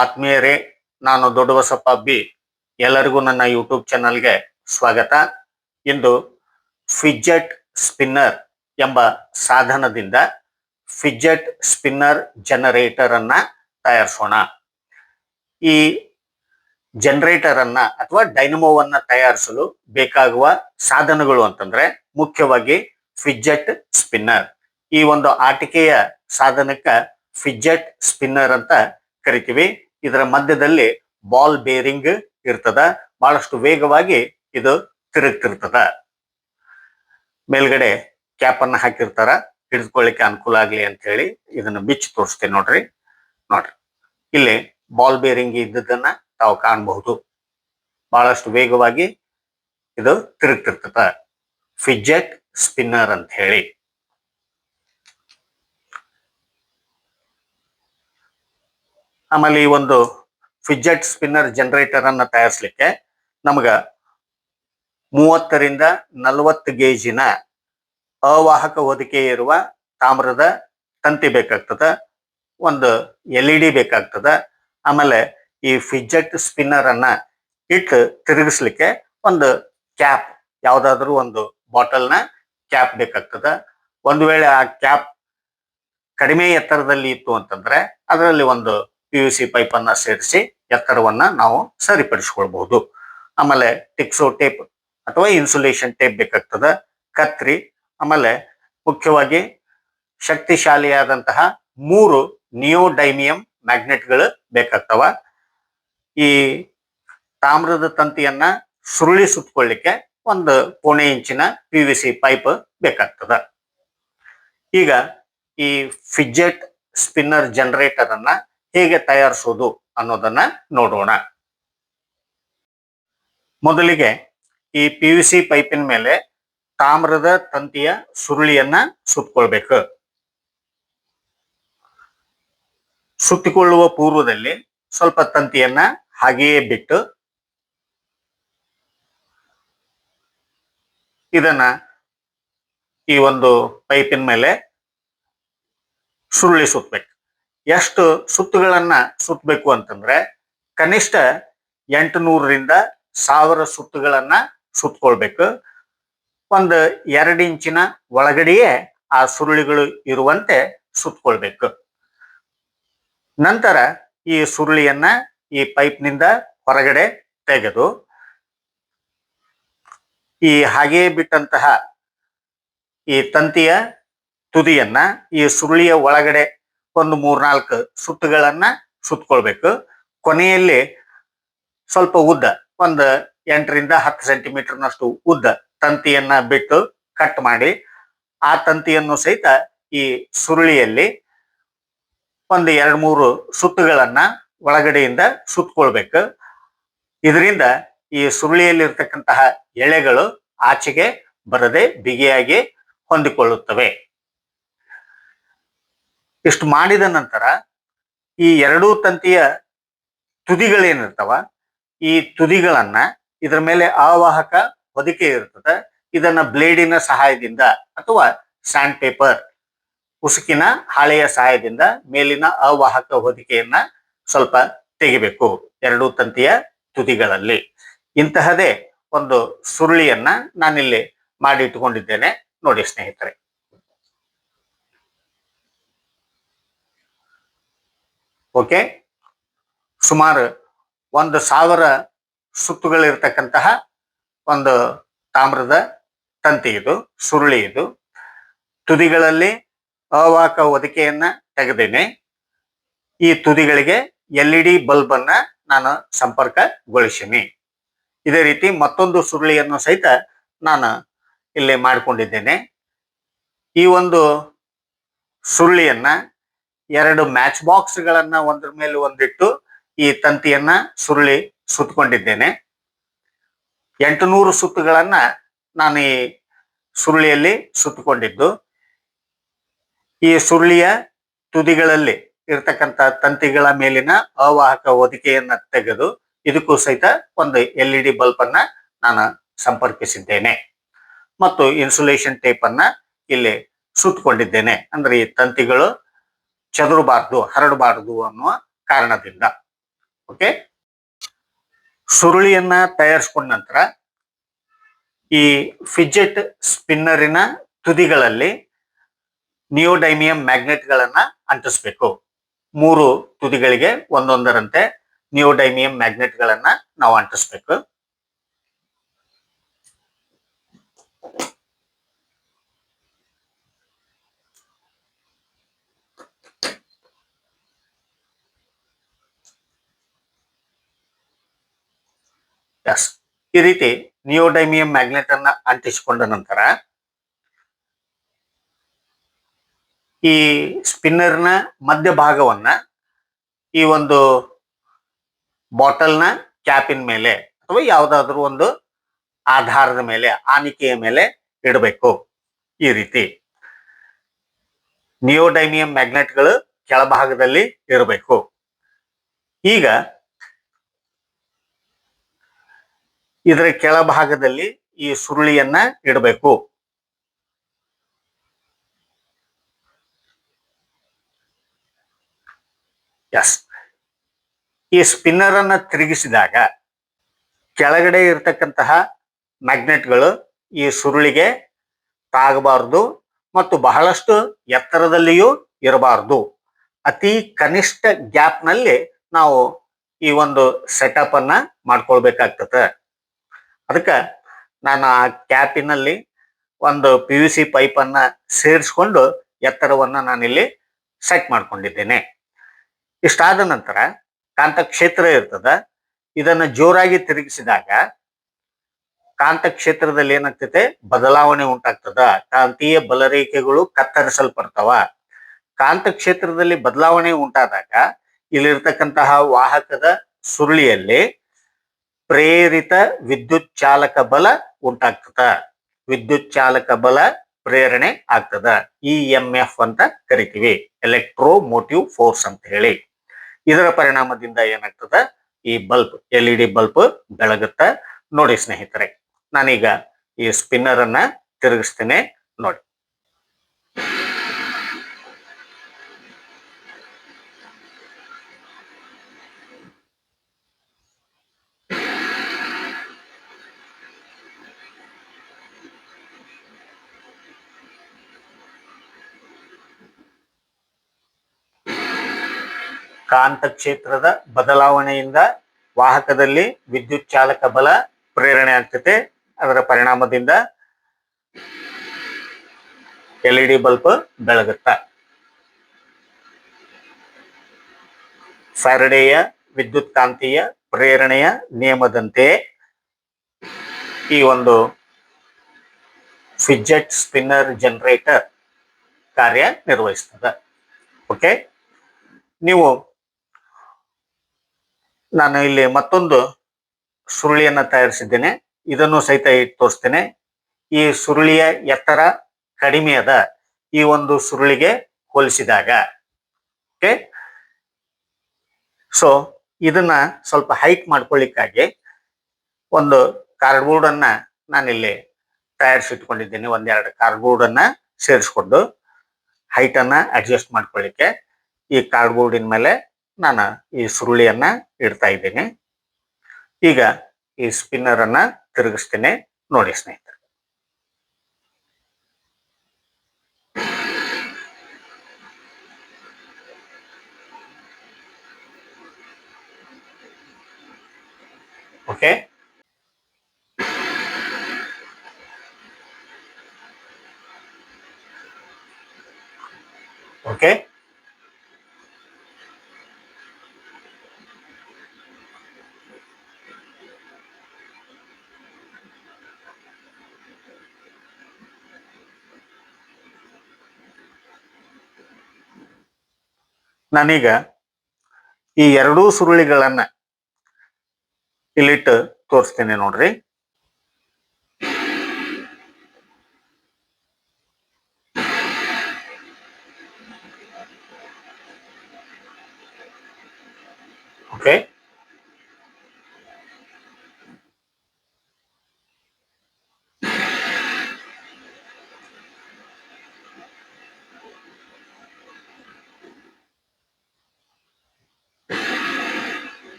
ಆತ್ಮೀಯರೇ, ನಾನು ದೊಡ್ಡಬಸಪ್ಪ ಬಿ. ಎಲ್ಲರಿಗೂ ನನ್ನ ಯೂಟ್ಯೂಬ್ ಚಾನಲ್ಗೆ ಸ್ವಾಗತ. ಇಂದು ಫಿಜೆಟ್ ಸ್ಪಿನ್ನರ್ ಎಂಬ ಸಾಧನದಿಂದ ಫಿಜೆಟ್ ಸ್ಪಿನ್ನರ್ ಜನರೇಟರ್ ಅನ್ನ ತಯಾರಿಸೋಣ. ಈ ಜನರೇಟರ್ ಅನ್ನ ಅಥವಾ ಡೈನಮೋವನ್ನ ತಯಾರಿಸಲು ಬೇಕಾಗುವ ಸಾಧನಗಳು ಅಂತಂದ್ರೆ ಮುಖ್ಯವಾಗಿ ಫಿಜೆಟ್ ಸ್ಪಿನ್ನರ್. ಈ ಒಂದು ಆಟಿಕೆಯ ಸಾಧನಕ್ಕ ಫಿಜೆಟ್ ಸ್ಪಿನ್ನರ್ ಅಂತ ಕರಿತೀವಿ. ಇದರ ಮಧ್ಯದಲ್ಲಿ ಬಾಲ್ ಬೇರಿಂಗ್ ಇರ್ತದ. ಬಹಳಷ್ಟು ವೇಗವಾಗಿ ಇದು ತಿರುಗ್ತಿರ್ತದ. ಮೇಲ್ಗಡೆ ಕ್ಯಾಪ್ ಅನ್ನ ಹಾಕಿರ್ತಾರ, ಹಿಡಿದುಕೊಳ್ಳಿಕ್ಕೆ ಅನುಕೂಲ ಆಗ್ಲಿ ಅಂತ ಹೇಳಿ. ಇದನ್ನ ಬಿಚ್ಚಿ ತೋರಿಸ್ತೇನೆ ನೋಡ್ರಿ. ಇಲ್ಲಿ ಬಾಲ್ ಬೇರಿಂಗ್ ಇದ್ದದನ್ನ ತಾವು ಕಾಣಬಹುದು. ಬಹಳಷ್ಟು ವೇಗವಾಗಿ ಇದು ತಿರುಗ್ತಿರ್ತದ. ಫಿಜೆಟ್ ಸ್ಪಿನ್ನರ್ ಅಂತ ಹೇಳಿ. ಆಮೇಲೆ ಈ ಒಂದು ಫಿಜೆಟ್ ಸ್ಪಿನ್ನರ್ ಜನರೇಟರ್ ಅನ್ನ ತಯಾರಿಸಲಿಕ್ಕೆ ನಮಗ 30 ರಿಂದ 40 ಗೇಜಿನ ಅವಾಹಕ ಹೊದಿಕೆ ಇರುವ ತಾಮ್ರದ ತಂತಿ ಬೇಕಾಗ್ತದ. ಒಂದು LED ಬೇಕಾಗ್ತದ. ಆಮೇಲೆ ಈ ಫಿಜೆಟ್ ಸ್ಪಿನ್ನರ್ ಅನ್ನ ಇಟ್ಟು ತಿರುಗಿಸ್ಲಿಕ್ಕೆ ಒಂದು ಕ್ಯಾಪ್, ಯಾವ್ದಾದ್ರು ಒಂದು ಬಾಟಲ್ ನ ಕ್ಯಾಪ್ ಬೇಕಾಗ್ತದ. ಒಂದು ವೇಳೆ ಆ ಕ್ಯಾಪ್ ಕಡಿಮೆ ಎತ್ತರದಲ್ಲಿ ಇತ್ತು ಅಂತಂದ್ರೆ ಅದರಲ್ಲಿ ಒಂದು PVC ಪೈಪ್ ಅನ್ನ ಸೇರಿಸಿ ಎತ್ತರವನ್ನ ನಾವು ಸರಿಪಡಿಸಿಕೊಳ್ಬಹುದು. ಆಮೇಲೆ ಟಿಕ್ಸೋ ಟೇಪ್ ಅಥವಾ ಇನ್ಸುಲೇಷನ್ ಟೇಪ್ ಬೇಕಾಗ್ತದ, ಕತ್ರಿ, ಆಮೇಲೆ ಮುಖ್ಯವಾಗಿ ಶಕ್ತಿಶಾಲಿಯಾದಂತಹ 3 ನಿಯೋಡೈಮಿಯಂ ಮ್ಯಾಗ್ನೆಟ್ಗಳು ಬೇಕಾಗ್ತವ. ಈ ತಾಮ್ರದ ತಂತಿಯನ್ನ ಸುರುಳಿ ಸುತ್ತಕೊಳ್ಳಿಕ್ಕೆ ಒಂದು 1/4 ಇಂಚಿನ PVC ಪೈಪ್ ಬೇಕಾಗ್ತದ. ಈಗ ಈ ಫಿಜೆಟ್ ಸ್ಪಿನ್ನರ್ ಜನರೇಟರ್ ಅನ್ನ ಹೇಗೆ ತಯಾರಿಸೋದು ಅನ್ನೋದನ್ನ ನೋಡೋಣ. ಮೊದಲಿಗೆ ಈ PVC ಪೈಪಿನ ಮೇಲೆ ತಾಮ್ರದ ತಂತಿಯ ಸುರುಳಿಯನ್ನ ಸುತ್ತಕೊಳ್ಬೇಕು. ಸುತ್ತಿಕೊಳ್ಳುವ ಪೂರ್ವದಲ್ಲಿ ಸ್ವಲ್ಪ ತಂತಿಯನ್ನ ಹಾಗೆಯೇ ಬಿಟ್ಟು ಇದನ್ನ ಈ ಒಂದು ಪೈಪಿನ ಮೇಲೆ ಸುರುಳಿ ಸುತ್ತಬೇಕು. ಎಷ್ಟು ಸುತ್ತುಗಳನ್ನ ಸುತ್ತಬೇಕು ಅಂತಂದ್ರೆ ಕನಿಷ್ಠ 800 ರಿಂದ 1000 ಸುತ್ತುಗಳನ್ನ ಸುತ್ತಕೊಳ್ಬೇಕು. ಒಂದು 2 ಇಂಚಿನ ಒಳಗಡೆಯೇ ಆ ಸುರುಳಿಗಳು ಇರುವಂತೆ ಸುತ್ತಕೊಳ್ಬೇಕು. ನಂತರ ಈ ಸುರುಳಿಯನ್ನ ಈ ಪೈಪ್ನಿಂದ ಹೊರಗಡೆ ತೆಗೆದು ಈ ಹಾಗೆಯೇ ಬಿಟ್ಟಂತಹ ಈ ತಂತಿಯ ತುದಿಯನ್ನ ಈ ಸುರುಳಿಯ ಒಳಗಡೆ ಒಂದು 3-4 ಸುತ್ತುಗಳನ್ನ ಸುತ್ತಕೊಳ್ಬೇಕು. ಕೊನೆಯಲ್ಲಿ ಸ್ವಲ್ಪ ಉದ್ದ, ಒಂದು 8 ರಿಂದ 10 ಸೆಂಟಿಮೀಟರ್ನಷ್ಟು ಉದ್ದ ತಂತಿಯನ್ನ ಬಿಟ್ಟು ಕಟ್ ಮಾಡಿ ಆ ತಂತಿಯನ್ನು ಸಹಿತ ಈ ಸುರುಳಿಯಲ್ಲಿ ಒಂದು 2-3 ಸುತ್ತುಗಳನ್ನ ಒಳಗಡೆಯಿಂದ ಸುತ್ತಕೊಳ್ಬೇಕು. ಇದರಿಂದ ಈ ಸುರುಳಿಯಲ್ಲಿರ್ತಕ್ಕಂತಹ ಎಳೆಗಳು ಆಚೆಗೆ ಬರದೆ ಬಿಗಿಯಾಗಿ ಹೊಂದಿಕೊಳ್ಳುತ್ತವೆ. ಇಷ್ಟು ಮಾಡಿದ ನಂತರ ಈ 2 ತಂತಿಯ ತುದಿಗಳೇನಿರ್ತಾವ, ಈ ತುದಿಗಳನ್ನ ಇದರ ಮೇಲೆ ಅವಾಹಕ ಹೊದಿಕೆ ಇರ್ತದೆ. ಇದನ್ನ ಬ್ಲೇಡಿನ ಸಹಾಯದಿಂದ ಅಥವಾ ಸ್ಯಾಂಡ್ ಪೇಪರ್, ಉಸುಕಿನ ಹಾಳೆಯ ಸಹಾಯದಿಂದ ಮೇಲಿನ ಅವಾಹಕ ಹೊದಿಕೆಯನ್ನ ಸ್ವಲ್ಪ ತೆಗಿಬೇಕು 2 ತಂತಿಯ ತುದಿಗಳಲ್ಲಿ. ಇಂತಹದೇ ಒಂದು ಸುರುಳಿಯನ್ನ ನಾನಿಲ್ಲಿ ಮಾಡಿ ಇಟ್ಟುಕೊಂಡಿದ್ದೇನೆ ನೋಡಿ ಸ್ನೇಹಿತರೆ. ಓಕೆ, ಸುಮಾರು 1000 ಸುತ್ತುಗಳಿರ್ತಕ್ಕಂತಹ ಒಂದು ತಾಮ್ರದ ತಂತಿ ಇದು, ಸುರುಳಿ ಇದು. ತುದಿಗಳಲ್ಲಿ ಅವಾಹಕ ಹೊದಿಕೆಯನ್ನ ತೆಗೆದೇನೆ. ಈ ತುದಿಗಳಿಗೆ LED ಬಲ್ಬ್ ಅನ್ನ ನಾನು ಸಂಪರ್ಕಗೊಳಿಸೀನಿ. ಇದೇ ರೀತಿ ಮತ್ತೊಂದು ಸುರುಳಿಯನ್ನು ಸಹಿತ ನಾನು ಇಲ್ಲಿ ಮಾಡಿಕೊಂಡಿದ್ದೇನೆ. ಈ ಒಂದು ಸುರುಳಿಯನ್ನ 2 ಮ್ಯಾಚ್ ಬಾಕ್ಸ್ ಗಳನ್ನ ಒಂದ್ರ ಮೇಲೆ ಒಂದಿಟ್ಟು ಈ ತಂತಿಯನ್ನ ಸುರುಳಿ ಸುತ್ತಕೊಂಡಿದ್ದೇನೆ. 800 ಸುತ್ತುಗಳನ್ನ ನಾನು ಈ ಸುರುಳಿಯಲ್ಲಿ ಸುತ್ತಕೊಂಡಿದ್ದು. ಈ ಸುರುಳಿಯ ತುದಿಗಳಲ್ಲಿ ಇರ್ತಕ್ಕಂಥ ತಂತಿಗಳ ಮೇಲಿನ ಅವಾಹಕ ಹೊದಿಕೆಯನ್ನ ತೆಗೆದು ಇದಕ್ಕೂ ಸಹಿತ ಒಂದು LED ಬಲ್ಬ್ ಅನ್ನ ನಾನು ಸಂಪರ್ಕಿಸಿದ್ದೇನೆ ಮತ್ತು ಇನ್ಸುಲೇಷನ್ ಟೇಪ್ ಅನ್ನ ಇಲ್ಲಿ ಸುತ್ತಕೊಂಡಿದ್ದೇನೆ. ಅಂದ್ರೆ ಈ ತಂತಿಗಳು ಚದುರಬಾರದು, ಹರಡಬಾರದು ಅನ್ನುವ ಕಾರಣದಿಂದ. ಓಕೆ. ಸುರುಳಿಯನ್ನ ತಯಾರಿಸಿಕೊಂಡ ನಂತರ ಈ ಫಿಜೆಟ್ ಸ್ಪಿನ್ನರಿನ ತುದಿಗಳಲ್ಲಿ ನಿಯೋಡೈಮಿಯಂ ಮ್ಯಾಗ್ನೆಟ್ಗಳನ್ನ ಅಂಟಿಸ್ಬೇಕು. 3 ತುದಿಗಳಿಗೆ ಒಂದೊಂದರಂತೆ ನಿಯೋಡೈಮಿಯಂ ಮ್ಯಾಗ್ನೆಟ್ಗಳನ್ನ ನಾವು ಅಂಟಿಸ್ಬೇಕು. ಎಸ್, ಈ ರೀತಿ ನಿಯೋಡೈಮಿಯಂ ಮ್ಯಾಗ್ನೆಟ್ ಅನ್ನ ಅಂಟಿಸಿಕೊಂಡ ನಂತರ ಈ ಸ್ಪಿನ್ನರ್ನ ಮಧ್ಯಭಾಗವನ್ನ ಈ ಒಂದು ಬಾಟಲ್ನ ಕ್ಯಾಪಿನ ಮೇಲೆ ಅಥವಾ ಯಾವುದಾದ್ರೂ ಒಂದು ಆಧಾರದ ಮೇಲೆ, ಆನಿಕೆಯ ಮೇಲೆ ಇಡಬೇಕು. ಈ ರೀತಿ ನಿಯೋಡೈಮಿಯಂ ಮ್ಯಾಗ್ನೆಟ್ಗಳು ಕೆಳಭಾಗದಲ್ಲಿ ಇರಬೇಕು. ಈಗ ಇದರ ಕೆಳಭಾಗದಲ್ಲಿ ಈ ಸುರುಳಿಯನ್ನ ಇಡಬೇಕು. ಎಸ್, ಈ ಸ್ಪಿನ್ನರ್ ಅನ್ನ ತಿರುಗಿಸಿದಾಗ ಕೆಳಗಡೆ ಇರತಕ್ಕಂತಹ ಮ್ಯಾಗ್ನೆಟ್ಗಳು ಈ ಸುರುಳಿಗೆ ತಾಗಬಾರದು ಮತ್ತು ಬಹಳಷ್ಟು ಎತ್ತರದಲ್ಲಿಯೂ ಇರಬಾರದು. ಅತಿ ಕನಿಷ್ಠ ಗ್ಯಾಪ್ ನಲ್ಲಿ ನಾವು ಈ ಒಂದು ಸೆಟಪ್ ಅನ್ನ ಮಾಡ್ಕೊಳ್ಬೇಕಾಗ್ತದೆ. ಅದಕ್ಕೆ ನಾನು ಆ ಕ್ಯಾಪಿನಲ್ಲಿ ಒಂದು PVC ಪೈಪ್ ಅನ್ನ ಸೇರಿಸ್ಕೊಂಡು ಎತ್ತರವನ್ನ ನಾನಿಲ್ಲಿ ಸೆಟ್ ಮಾಡ್ಕೊಂಡಿದ್ದೇನೆ. ಇಷ್ಟಾದ ನಂತರ ಕಾಂತಕ್ಷೇತ್ರ ಇರ್ತದ, ಇದನ್ನ ಜೋರಾಗಿ ತಿರುಗಿಸಿದಾಗ ಕಾಂತಕ್ಷೇತ್ರದಲ್ಲಿ ಏನಾಗ್ತದೆ, ಬದಲಾವಣೆ ಉಂಟಾಗ್ತದ. ಕಾಂತೀಯ ಬಲರೇಖೆಗಳು ಕತ್ತರಿಸಲ್ಪಡ್ತಾವ. ಕಾಂತಕ್ಷೇತ್ರದಲ್ಲಿ ಬದಲಾವಣೆ ಉಂಟಾದಾಗ ಇಲ್ಲಿರ್ತಕ್ಕಂತಹ ವಾಹಕದ ಸುರುಳಿಯಲ್ಲಿ ಪ್ರೇರಿತ ವಿದ್ಯುತ್ ಚಾಲಕ ಬಲ ಉಂಟಾಗ್ತದ. ವಿದ್ಯುತ್ ಚಾಲಕ ಬಲ ಪ್ರೇರಣೆ ಆಗ್ತದ. EMF ಅಂತ ಕರಿತೀವಿ, ಎಲೆಕ್ಟ್ರೋ ಮೋಟಿವ್ ಫೋರ್ಸ್ ಅಂತ ಹೇಳಿ. ಇದರ ಪರಿಣಾಮದಿಂದ ಏನಾಗ್ತದ, ಈ ಬಲ್ಬ್, LED ಬಲ್ಬ್ ಬೆಳಗುತ್ತ. ನೋಡಿ ಸ್ನೇಹಿತರೆ, ನಾನೀಗ ಈ ಸ್ಪಿನ್ನರ್ ಅನ್ನ ತಿರುಗಿಸ್ತೇನೆ ನೋಡಿ. ಕಾಂತಕ್ಷೇತ್ರದ ಬದಲಾವಣೆಯಿಂದ ವಾಹಕದಲ್ಲಿ ವಿದ್ಯುತ್ ಚಾಲಕ ಬಲ ಪ್ರೇರಣೆ ಆಗ್ತದೆ. ಅದರ ಪರಿಣಾಮದಿಂದ LED ಬಲ್ಬ್ ಬೆಳಗುತ್ತ. ಫ್ಯಾರಡೆಯ ವಿದ್ಯುತ್ ಕಾಂತೀಯ ಪ್ರೇರಣೆಯ ನಿಯಮದಂತೆ ಈ ಒಂದು ಫಿಜೆಟ್ ಸ್ಪಿನ್ನರ್ ಜನರೇಟರ್ ಕಾರ್ಯ ನಿರ್ವಹಿಸ್ತದೆ. ಓಕೆ, ನೀವು ನಾನು ಇಲ್ಲಿ ಮತ್ತೊಂದು ಸುರುಳಿಯನ್ನ ತಯಾರಿಸಿದ್ದೇನೆ, ಇದನ್ನು ಸಹಿತ ತೋರಿಸ್ತೇನೆ. ಈ ಸುರುಳಿಯ ಎತ್ತರ ಕಡಿಮೆ ಅದ ಈ ಒಂದು ಸುರುಳಿಗೆ ಹೋಲಿಸಿದಾಗ. ಓಕೆ, ಸೊ ಇದನ್ನ ಸ್ವಲ್ಪ ಹೈಟ್ ಮಾಡ್ಕೊಳ್ಳಿಕ್ಕಾಗಿ ಒಂದು ಕಾರ್ಡ್ಬೋರ್ಡ್ ಅನ್ನ ನಾನಿಲ್ಲಿ ತಯಾರಿಸಿಟ್ಕೊಂಡಿದ್ದೇನೆ. ಒಂದೆರಡು ಕಾರ್ಡ್ಬೋರ್ಡ್ ಅನ್ನ ಸೇರಿಸ್ಕೊಂಡು ಹೈಟ್ ಅನ್ನ ಅಡ್ಜಸ್ಟ್ ಮಾಡ್ಕೊಳ್ಳಿಕ್ಕೆ ಈ ಕಾರ್ಡ್ಬೋರ್ಡಿನ ಮೇಲೆ ನಾನು ಈ ಸುರುಳಿಯನ್ನ ಇಡ್ತಾ ಇದ್ದೇನೆ. ಈಗ ಈ ಸ್ಪಿನ್ನರ್ ಅನ್ನ ತಿರುಗಿಸ್ತೇನೆ ನೋಡಿ ಸ್ನೇಹಿತರೆ. ಓಕೆ, ಓಕೆ, ನಾನೀಗ ಈ ಎರಡೂ ಸುರುಳಿಗಳನ್ನ ಇಲ್ಲಿಟ್ಟು ತೋರಿಸ್ತೇನೆ ನೋಡ್ರಿ. ಓಕೆ,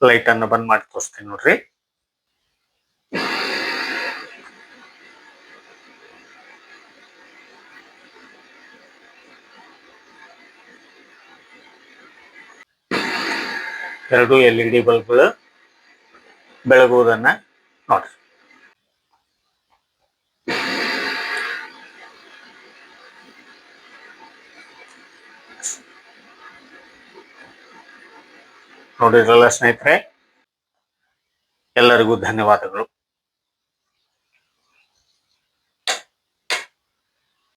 ಲೈಟ್ ಅನ್ನು ಬಂದ್ ಮಾಡಿ ತೋರಿಸ್ತೀನಿ ನೋಡ್ರಿ. ಎರಡು LED ಬಲ್ಬ್ಗಳು ಬೆಳಗುವುದನ್ನ ನೋಡ್ರಿ. ನೋಡಿದ್ರಲ್ಲ ಸ್ನೇಹಿತರೆ, ಎಲ್ಲರಿಗೂ ಧನ್ಯವಾದಗಳು.